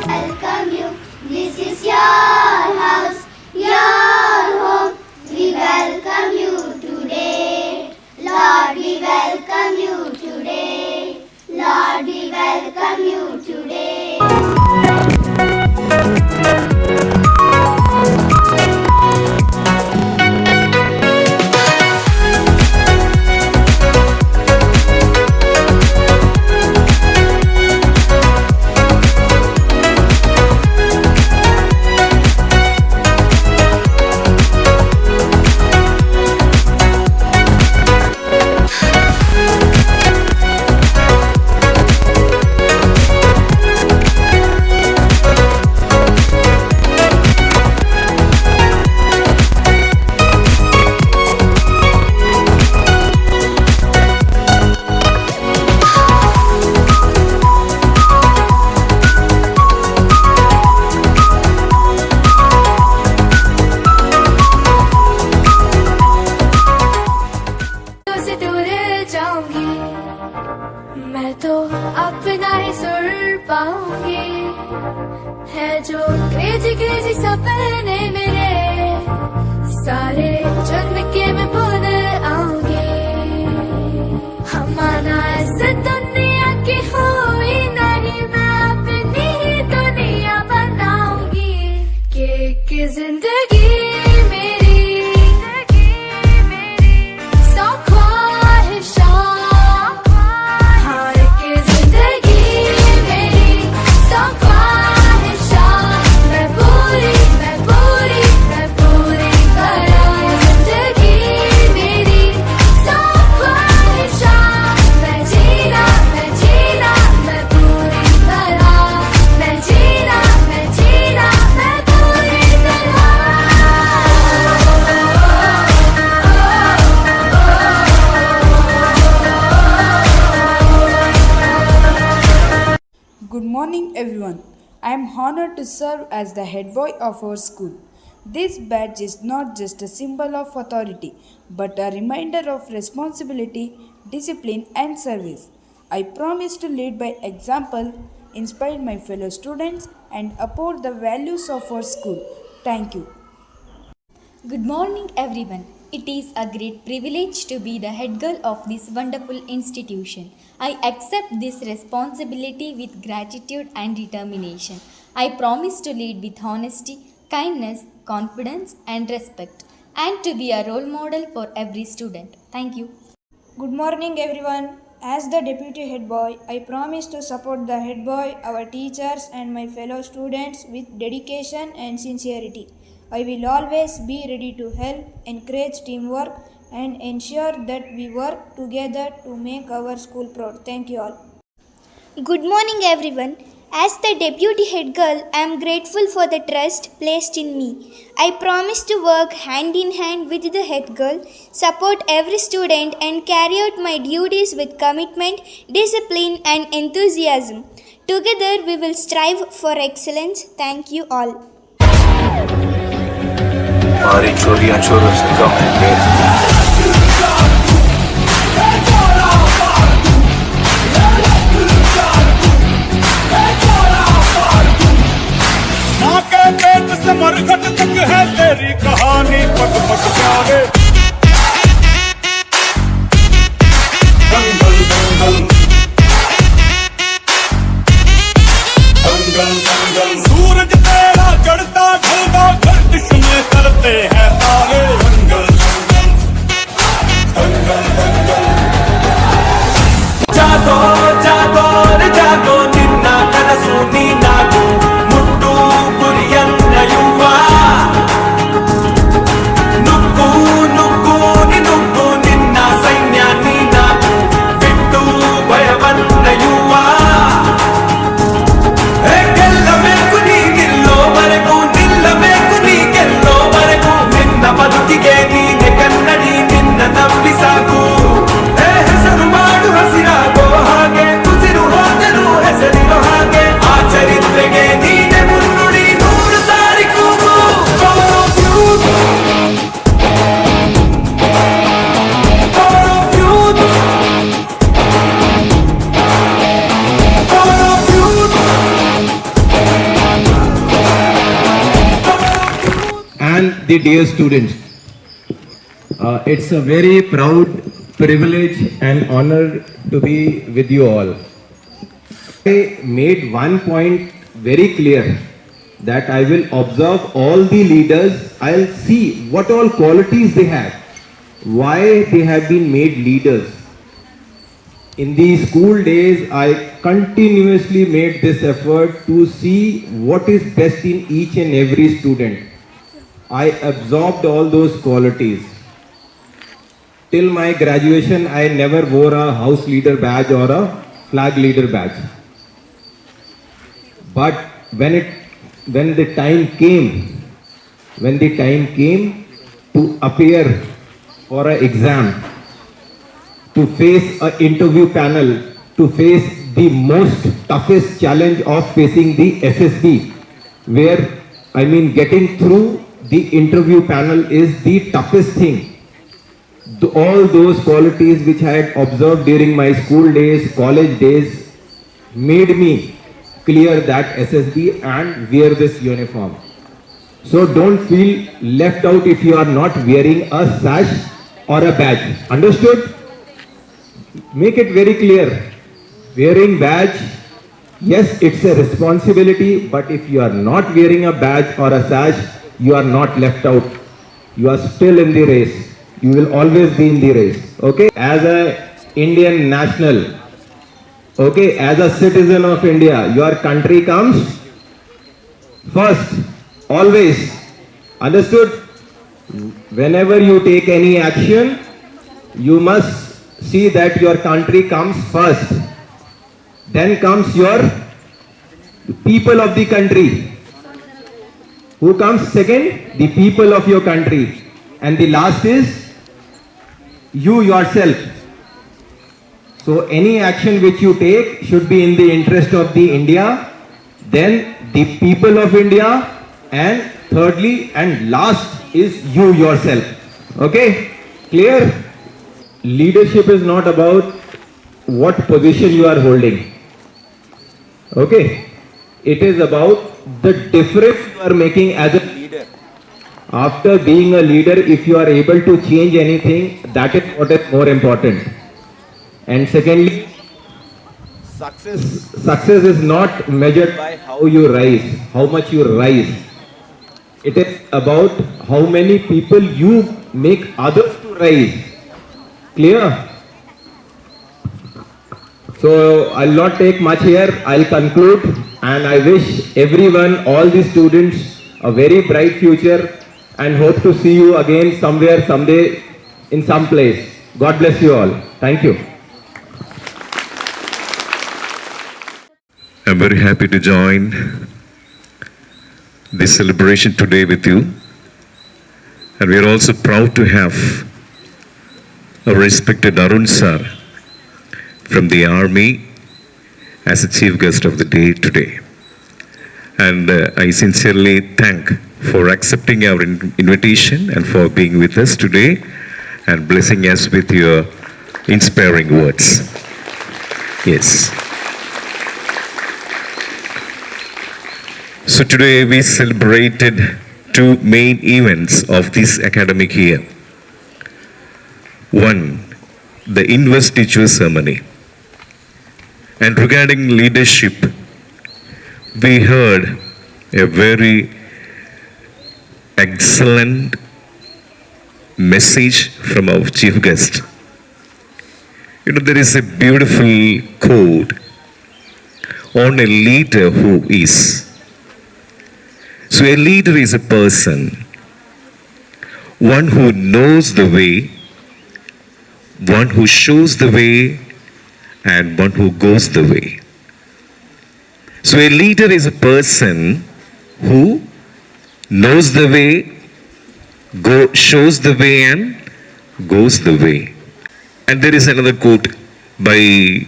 Welcome you. This is your house, your home. We welcome you today. Lord, we welcome you today. Lord, we welcome you today. से दूर जाऊंगी मैं तो अपना ही सुर पाऊंगी है जो क्रेजी क्रेजी सपने मेरे सारे चुन के मैं भूल आऊंगी हमारा इस दुनिया की हुई नहीं मैं अपनी ही दुनिया बनाऊंगी कि जिंदगी Good morning, everyone. I am honored to serve as the head boy of our school. This badge is not just a symbol of authority, but a reminder of responsibility, discipline, and service. I promise to lead by example, inspire my fellow students, and uphold the values of our school. Thank you. Good morning, everyone. It is a great privilege to be the head girl of this wonderful institution. I accept this responsibility with gratitude and determination. I promise to lead with honesty, kindness, confidence, and respect, and to be a role model for every student. Thank you. Good morning, everyone. As the deputy head boy, I promise to support the head boy, our teachers, and my fellow students with dedication and sincerity. I will always be ready to help, encourage teamwork, and ensure that we work together to make our school proud. Thank you all. Good morning, everyone. As the deputy head girl, I am grateful for the trust placed in me. I promise to work hand in hand with the head girl, support every student, and carry out my duties with commitment, discipline, and enthusiasm. Together, we will strive for excellence. Thank you all. हमारी चोरियां चोरों से कम है माँ के पेट से मरघट तक है तेरी कहानी पग पग प्यारे दंगल दंगल दंगल दंगल सूरज तेरा जड़ता ढलता गर्दिश में करते हैं तारे दंगल दंगल दंगल जागो जागो रे जागो निन्न कनसु ನೀನಾಗು ಮುಟ್ಟು ಗುರಿಯನ್ನ ಯುವ and the dear students. It's a very proud privilege and honor to be with you all. I made one point very clear that I will observe all the leaders. I'll see what all qualities they have, why they have been made leaders. In the school days, I continuously made this effort to see what is best in each and every student. I absorbed all those qualities. Till my graduation, I never wore a house leader badge or a flag leader badge. But when the time came to appear for an exam, to face an interview panel, to face the most toughest challenge of facing the SSB, where getting through the interview panel is the toughest thing. All those qualities which I had observed during my school days, college days, made me clear that SSB and wear this uniform. So don't feel left out if you are not wearing a sash or a badge. Understood? Make it very clear. Wearing badge, yes, it's a responsibility, but if you are not wearing a badge or a sash, you are not left out. You are still in the race. You will always be in the race. Okay? As a Indian national, okay, as a citizen of India, your country comes first. Always. Understood? Whenever you take any action, you must see that your country comes first. Then comes your people of the country. Who comes second? The people of your country. And the last is you yourself. So any action which you take should be in the interest of the India, then the people of India, and thirdly and last is you yourself. Okay? Clear? Leadership is not about what position you are holding. Okay? It is about the difference you are making as a leader. After being a leader, if you are able to change anything, that is what is more important. And secondly, success is not measured by how you rise, how much you rise. It is about how many people you make others to rise. Clear? So I'll not take much here. I'll conclude, and I wish everyone, all the students, a very bright future, and hope to see you again somewhere, someday, in some place. God bless you all. Thank you. I'm very happy to join this celebration today with you. And we are also proud to have our respected Arun sir from the army as a chief guest of the day today. And I sincerely thank for accepting our invitation and for being with us today and blessing us with your inspiring words. Yes. So today we celebrated two main events of this academic year. One, the investiture ceremony. And regarding leadership, we heard a very excellent message from our chief guest. You know, there is a beautiful quote on a leader who is. So a leader is a person, one who knows the way, one who shows the way, and one who goes the way. So a leader is a person who knows the way, shows the way, and goes the way. And there is another quote by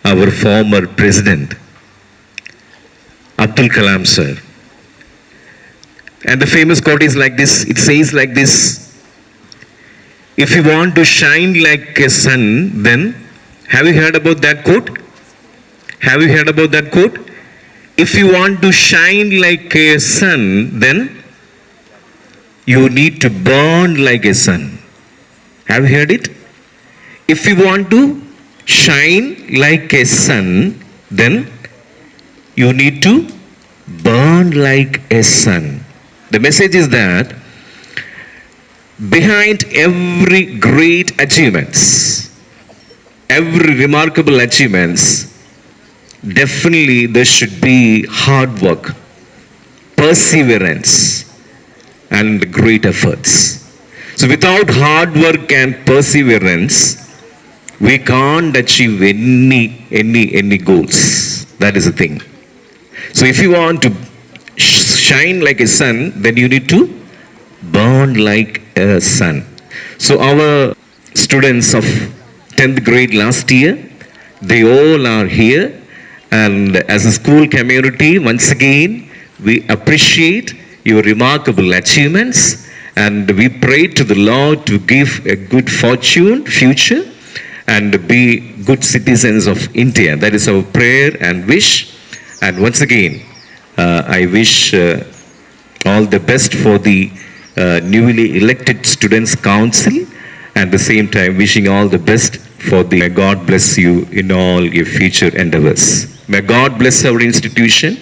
our former president, Abdul Kalam sir. And the famous quote is like this, it says like this: if you want to shine like a sun, then, have you heard about that quote? Have you heard about that quote? If you want to shine like a sun, then you need to burn like a sun. Have you heard it? If you want to shine like a sun, then you need to burn like a sun. The message is that behind every great achievements, every remarkable achievements, definitely there should be hard work, perseverance, and great efforts. So without hard work and perseverance, we can't achieve any goals. That is the thing. So if you want to shine like a sun, then you need to burn like a sun. So our students of 10th grade last year, they all are here, and as a school community, once again, we appreciate your remarkable achievements, and we pray to the Lord to give a good fortune, future, and be good citizens of India. That is our prayer and wish. And once again, I wish all the best for the newly elected Students' Council, and at the same time wishing all the best for the may God bless you in all your future endeavors. May God bless our institution.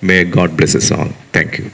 May God bless us all. Thank you.